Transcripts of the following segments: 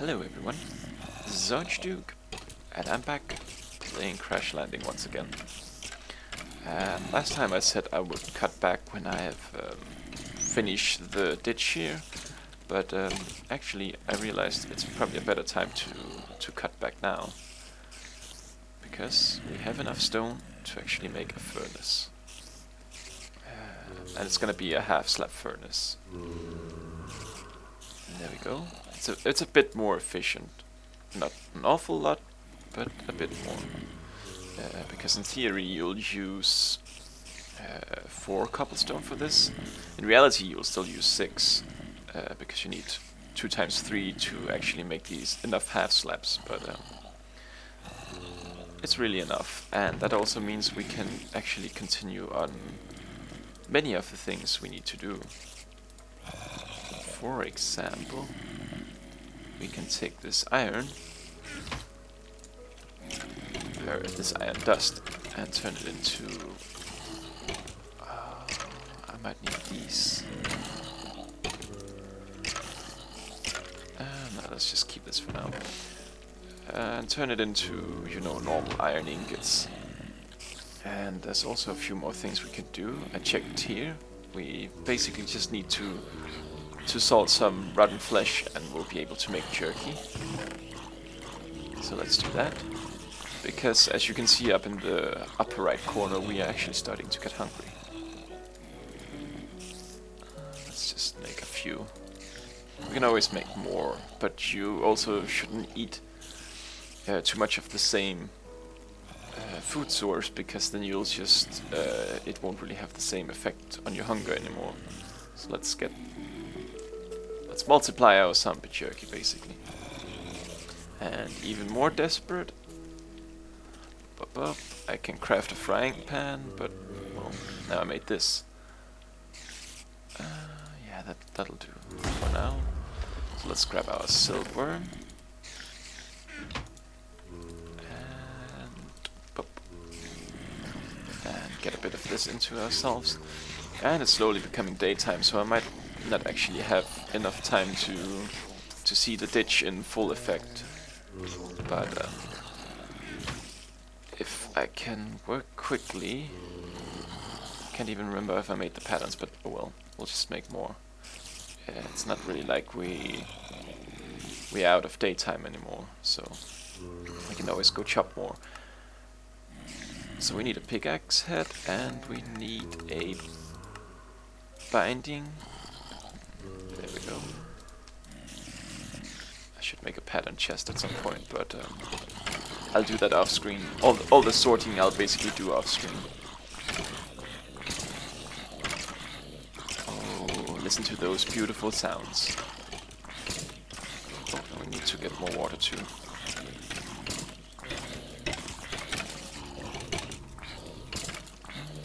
Hello everyone, this is Archduke, and I'm back playing Crash Landing once again. And last time I said I would cut back when I have finished the ditch here, but actually I realized it's probably a better time to cut back now, because we have enough stone to actually make a furnace. And it's gonna be a half slab furnace. And there we go. It's a bit more efficient. Not an awful lot, but a bit more. Because in theory you'll use 4 cobblestone for this. In reality you'll still use 6, because you need 2 times 3 to actually make these enough half slabs, but it's really enough. And that also means we can actually continue on many of the things we need to do. For example, we can take this iron, or this iron dust, and turn it into... I might need these. No, let's just keep this for now. And turn it into, you know, normal iron ingots. And there's also a few more things we can do. I checked here. We basically just need to salt some rotten flesh and we'll be able to make jerky. So let's do that. Because as you can see up in the upper right corner, we are actually starting to get hungry. Let's just make a few. We can always make more, but you also shouldn't eat too much of the same food source, because then you'll just it won't really have the same effect on your hunger anymore. So let's multiply our zombie jerky basically. And even more desperate, I can craft a frying pan, but well, now I made this. Yeah, that'll do for now. So let's grab our silkworm. And get a bit of this into ourselves. And it's slowly becoming daytime, so I might not actually have enough time to see the ditch in full effect. But if I can work quickly, I can't even remember if I made the patterns, but oh well, we'll just make more. It's not really like we're out of daytime anymore, so we can always go chop more. So we need a pickaxe head, and we need a binding. There we go. I should make a pattern chest at some point, but I'll do that off screen. All the sorting I'll basically do off screen. Oh, listen to those beautiful sounds. Oh, we need to get more water too.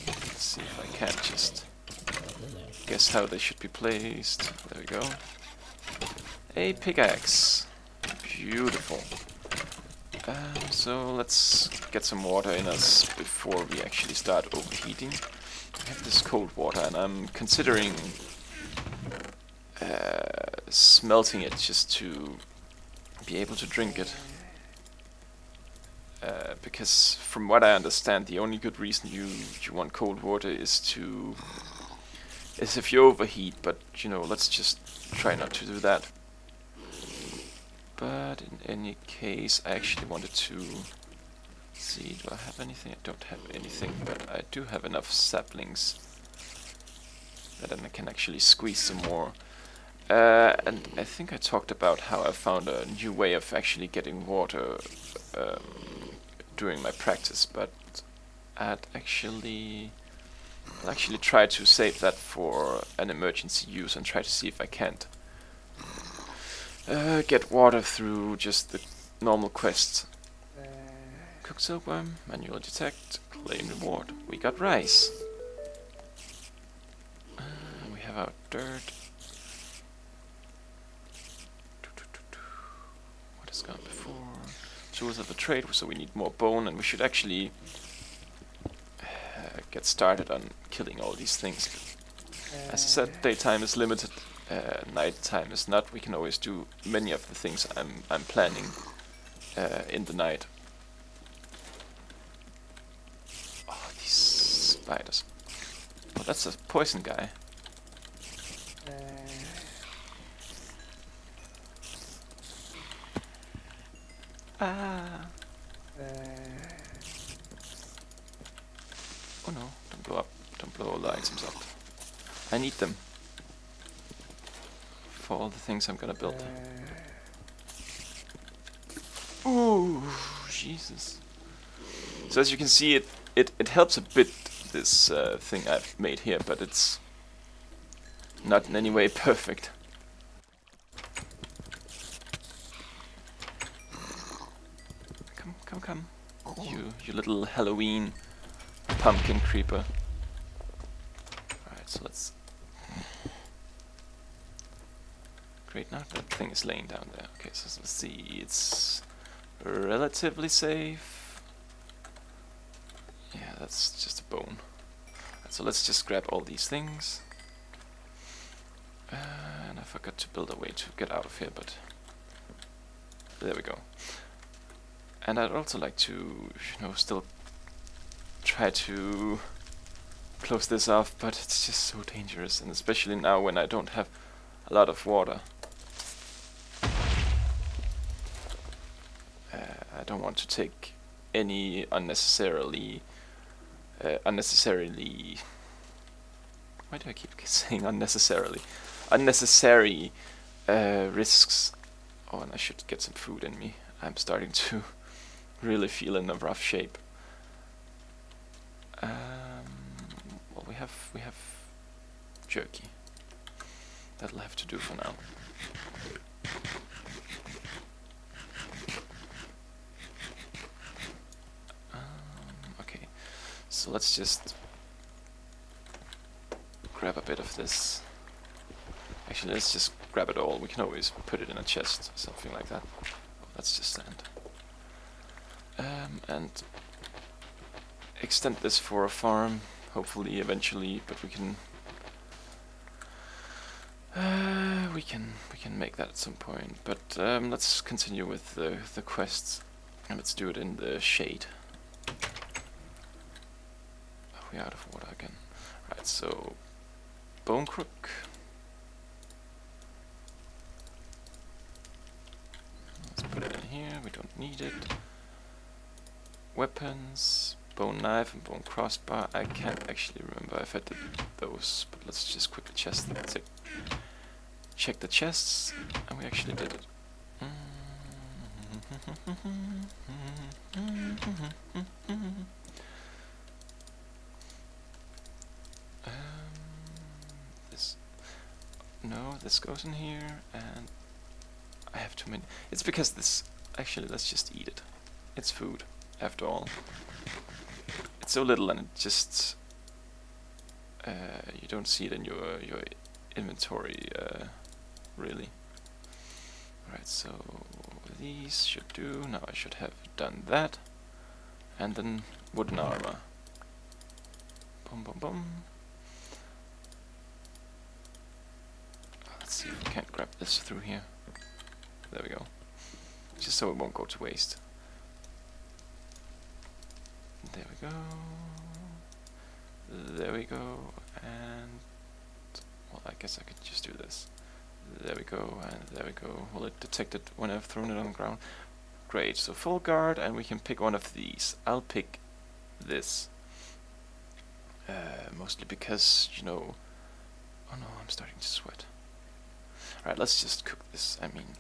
Let's see if I can just guess how they should be placed. There we go. A pickaxe. Beautiful. So let's get some water in us before we actually start overheating. I have this cold water and I'm considering smelting it just to be able to drink it. Because from what I understand, the only good reason you want cold water is if you overheat, but you know, let's just try not to do that. But in any case, I actually wanted to see, do I have anything? I don't have anything, but I do have enough saplings that then I can actually squeeze some more. And I think I talked about how I found a new way of actually getting water during my practice, but I'll actually try to save that for an emergency use and try to see if I can't get water through just the normal quests. Cook silkworm, manual detect, claim reward. We got rice. We have our dirt. What has gone before? Tools of the trade, so we need more bone, and we should actually get started on killing all these things. As I said, daytime is limited, nighttime is not, we can always do many of the things I'm planning in the night. Oh, these spiders. Oh, that's a poison guy. Ah. Oh no, don't blow up. Don't blow all the items up. I need them for all the things I'm gonna build. Ooh, Jesus. So as you can see, it helps a bit, this thing I've made here, but it's not in any way perfect. Come. You little Halloween pumpkin creeper. Alright, so let's... Great, now that thing is laying down there. Okay, so let's see, it's relatively safe. Yeah, that's just a bone. Right, so let's just grab all these things. And I forgot to build a way to get out of here, but there we go. And I'd also like to, you know, still try to close this off, but it's just so dangerous, and especially now when I don't have a lot of water. I don't want to take any unnecessarily... Why do I keep saying unnecessarily? Unnecessary risks. Oh, and I should get some food in me. I'm starting to really feel in a rough shape. Well, we have jerky. That'll have to do for now. Okay, so let's just grab a bit of this. Actually, let's just grab it all. We can always put it in a chest, something like that. Oh, that's just sand. And extend this for a farm, hopefully, eventually. But we can make that at some point. But let's continue with the quests, and let's do it in the shade. Oh, we're out of water again. Right, so bone crook. Let's put it in here. We don't need it. Weapons, bone knife and bone crossbar. I can't actually remember if I did those, but let's just quickly check the chests, and we actually did it. This goes in here, and I have too many. It's because this. Actually, let's just eat it. It's food. After all, it's so little, and it just you don't see it in your inventory really. Right, so these should do. Now I should have done that, and then wooden armor. Boom, boom, boom. Let's see if we can't grab this through here. There we go. Just so it won't go to waste. There we go. There we go. And well, I guess I could just do this. There we go, and there we go. Will it detect it when I've thrown it on the ground? Great, so full guard, and we can pick one of these. I'll pick this. Mostly because, you know... Oh no, I'm starting to sweat. Alright, let's just cook this, I mean...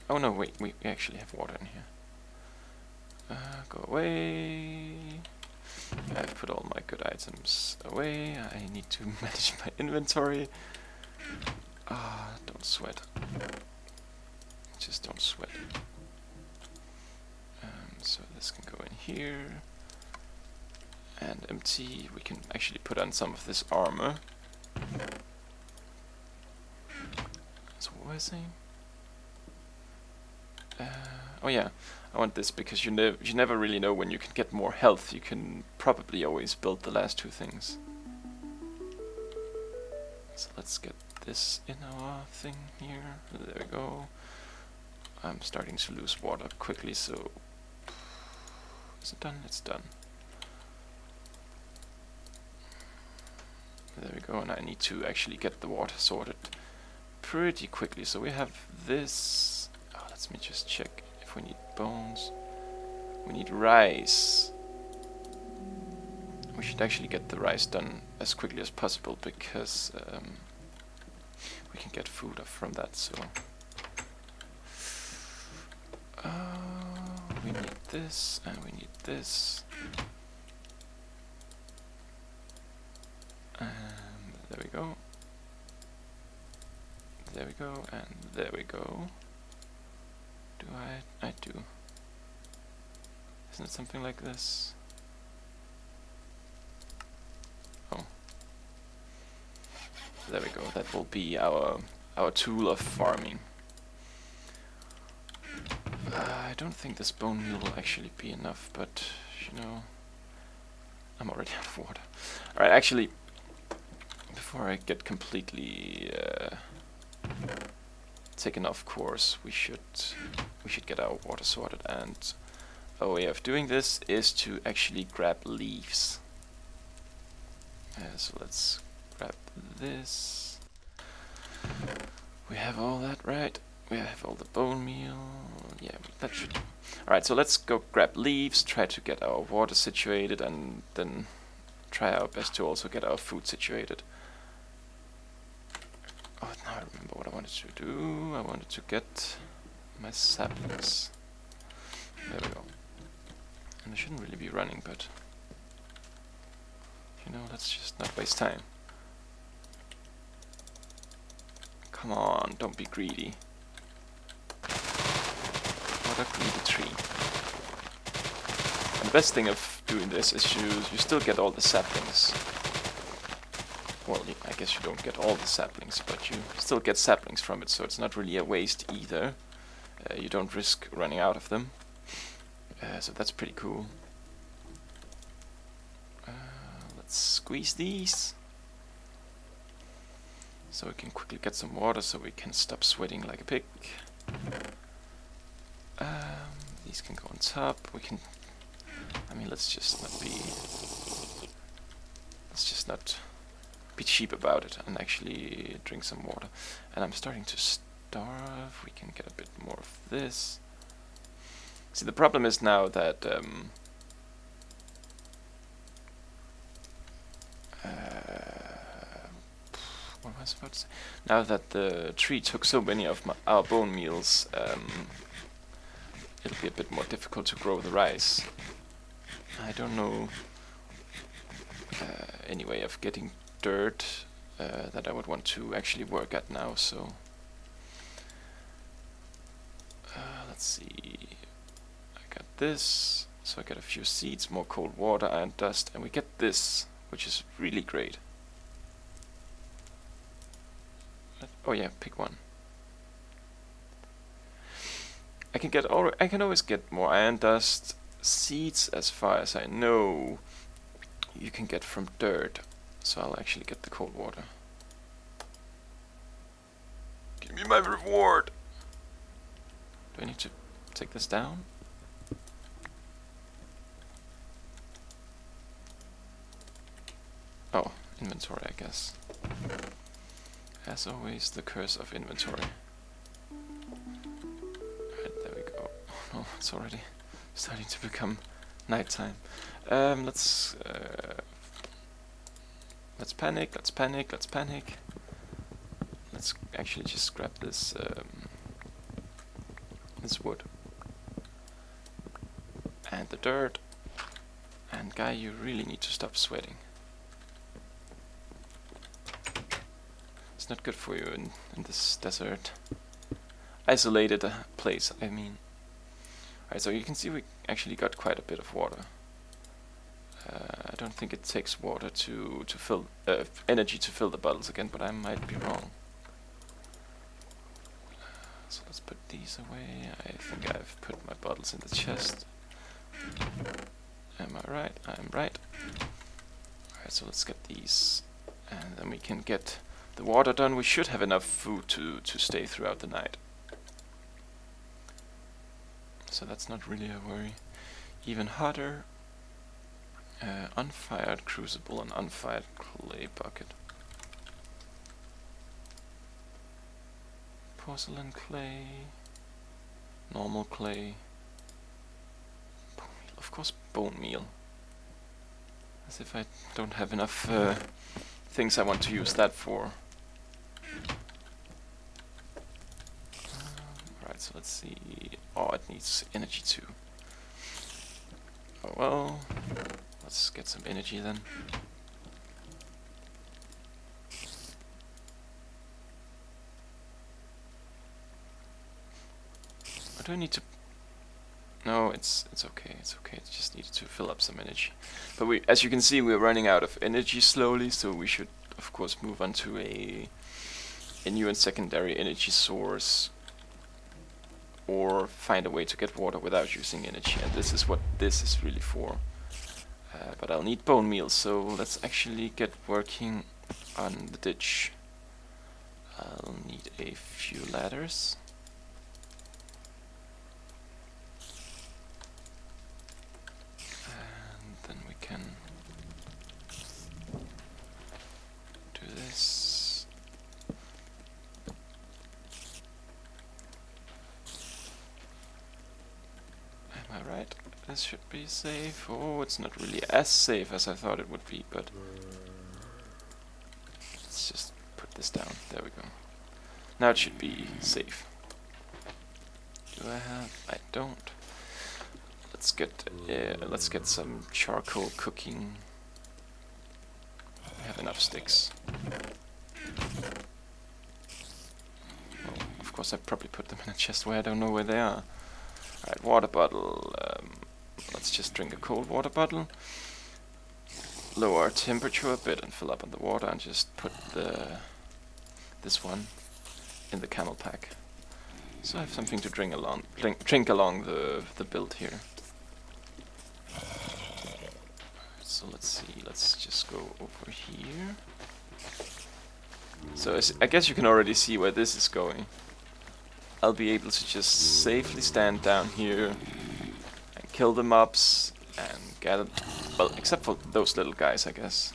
Oh no, wait, we actually have water in here. Go away. I've put all my good items away. I need to manage my inventory. Don't sweat. Just don't sweat. So this can go in here. And empty. We can actually put on some of this armor. So what was I saying? Oh yeah, I want this because you never really know when you can get more health. You can probably always build the last two things. So let's get this in our thing here. There we go. I'm starting to lose water quickly, so is it done? It's done. There we go, and I need to actually get the water sorted pretty quickly. So we have this. Oh, let me just check if we need bones. We need rice. We should actually get the rice done as quickly as possible because we can get food from that. So we need this and we need this. There we go. There we go, and there we go. Do I do. Isn't it something like this? Oh. There we go. That will be our tool of farming. I don't think this bone meal will actually be enough, but you know, I'm already out of water. Alright, actually, before I get completely taken off course, we should get our water sorted, and a way of doing this is to actually grab leaves. So let's grab this. We have all that, right? We have all the bone meal. Yeah, that should do. Alright, so let's go grab leaves, try to get our water situated, and then try our best to also get our food situated. Oh, now I remember what I wanted to do. I wanted to get my saplings. There we go. And I shouldn't really be running, but you know, let's just not waste time. Come on, don't be greedy. What a greedy tree. And the best thing of doing this is you still get all the saplings. Well, I guess you don't get all the saplings, but you still get saplings from it, so it's not really a waste either. You don't risk running out of them. So that's pretty cool. Let's squeeze these. So we can quickly get some water so we can stop sweating like a pig. These can go on top. We can... I mean, let's just not be cheap about it and actually drink some water. And I'm starting to starve. We can get a bit more of this. See, the problem is now that what was I about to say? Now that the tree took so many of our bone meals, it'll be a bit more difficult to grow the rice. I don't know any way of getting dirt that I would want to actually work at now, so let's see. I got this, so I get a few seeds, more cold water, iron dust, and we get this, which is really great. Oh yeah, pick one. I can always get more iron dust. Seeds, as far as I know, you can get from dirt, so I'll actually get the cold water. Give me my reward! Do I need to take this down? Oh, inventory, I guess. As always, the curse of inventory. Alright, there we go. Oh no, it's already starting to become nighttime. Let's panic, let's panic, let's panic. Let's actually just grab this this wood. And the dirt. And guy, you really need to stop sweating. It's not good for you in this desert. Isolated place, I mean. Alright, so you can see we actually got quite a bit of water. I don't think it takes water to fill energy to fill the bottles again, but I might be wrong. So let's put these away. I think I've put my bottles in the chest. Am I right? I'm right. Alright, so let's get these, and then we can get the water done, we should have enough food to stay throughout the night. So that's not really a worry. Even hotter. Unfired crucible and unfired clay bucket. Porcelain clay. Normal clay. Bone meal. Of course, bone meal. As if I don't have enough things I want to use that for. Right, so let's see. Oh, it needs energy too. Oh well. Let's get some energy then. Or do I need to... No, it's okay, it's okay. It just needed to fill up some energy. But as you can see, we're running out of energy slowly, so we should of course move on to a new and secondary energy source, or find a way to get water without using energy, and this is what this is really for. But I'll need bone meal, so let's actually get working on the ditch. I'll need a few ladders. And then we can do this. Am I right? This should be safe. Oh, it's not really as safe as I thought it would be, but let's just put this down. There we go. Now it should be safe. Do I have? I don't. Let's get some charcoal cooking. I have enough sticks. Well, of course I probably put them in a chest where I don't know where they are. Alright, water bottle. Let's just drink a cold water bottle. Lower our temperature a bit and fill up on the water, and just put this one in the camel pack. So I have something to drink along the build here. So let's see, let's just go over here. So I guess you can already see where this is going. I'll be able to just safely stand down here and kill the mobs and gather, well, except for those little guys, I guess.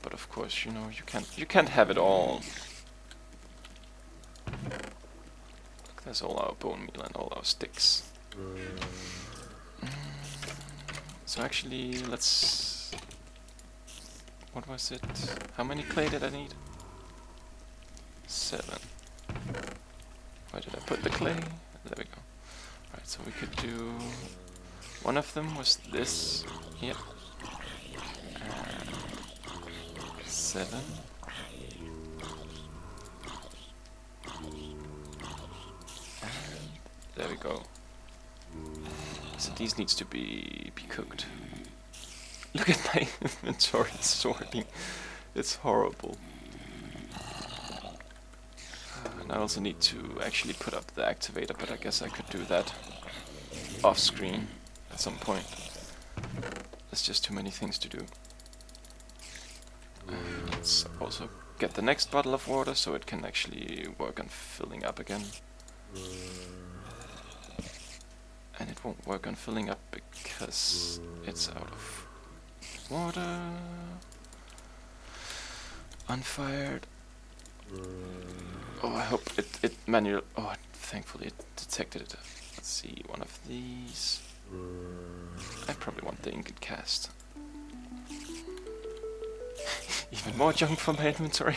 But of course, you know, you can't have it all. Look, there's all our bone meal and all our sticks. So actually, let's... What was it? How many clay did I need? 7. Where did I put the clay? There we go. Right, so we could do... One of them was this. Yep. 7. And there we go. So these needs to be cooked. Look at my inventory sorting. It's horrible. And I also need to actually put up the activator, but I guess I could do that off screen at some point. There's just too many things to do. Let's also get the next bottle of water so it can actually work on filling up again. And it won't work on filling up because it's out of water. Unfired. Oh, I hope it manual. Oh, thankfully it detected it. Let's see, one of these. I probably want the ingot cast. Even more junk from my inventory.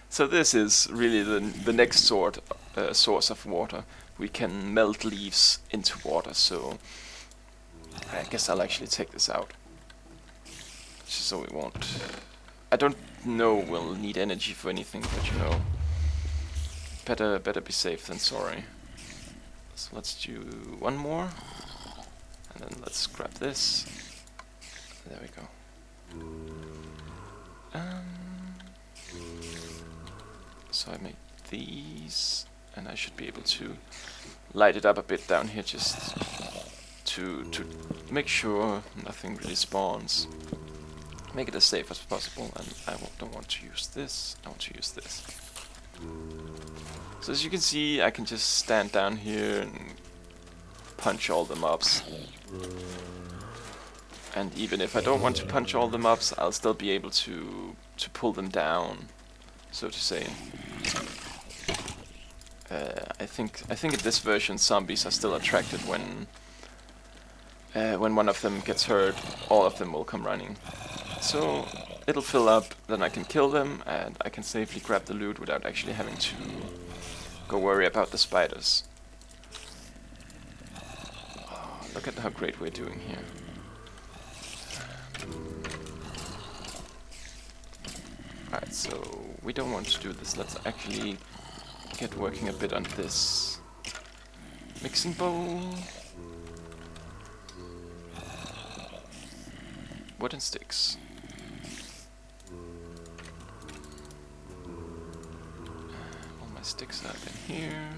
So this is really the next source of water. We can melt leaves into water, so I guess I'll actually take this out. Just so we won't... I don't know we'll need energy for anything, but you know, better be safe than sorry. So let's do one more, and then let's grab this. There we go. So I made these, and I should be able to light it up a bit down here just to make sure nothing really spawns. Make it as safe as possible, and don't want to use this, I want to use this. So as you can see, I can just stand down here and punch all the mobs. And even if I don't want to punch all the mobs, I'll still be able to pull them down, so to say. I think in this version zombies are still attracted when one of them gets hurt, all of them will come running. So it'll fill up, then I can kill them, and I can safely grab the loot without actually having to go worry about the spiders. Oh, look at how great we're doing here. Alright, so we don't want to do this. Let's actually get working a bit on this. Mixing bowl. Wooden sticks. All my sticks are up in here.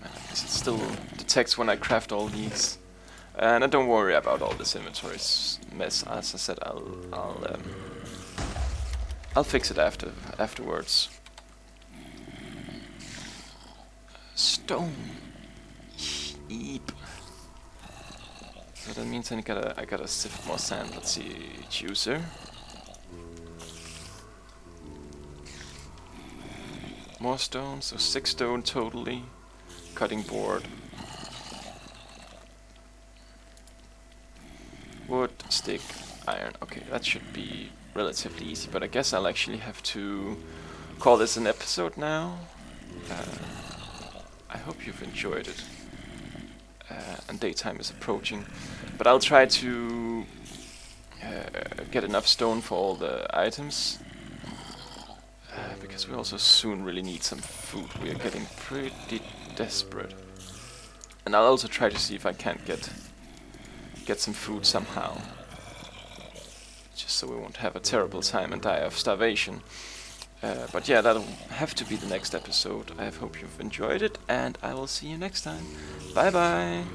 Man, I guess it still detects when I craft all these. And don't worry about all this inventory mess. As I said, I'll fix it afterwards. Stone. Eep. So that means I gotta sift more sand. Let's see, juicer. More stone, so 6 stone totally. Cutting board. Wood, stick, iron. Okay, that should be relatively easy, but I guess I'll actually have to call this an episode now. I hope you've enjoyed it. And daytime is approaching, but I'll try to get enough stone for all the items, because we also soon really need some food. We are getting pretty desperate, and I'll also try to see if I can't get some food somehow, just so we won't have a terrible time and die of starvation. But yeah, that'll have to be the next episode. I hope you've enjoyed it, and I will see you next time. Bye bye!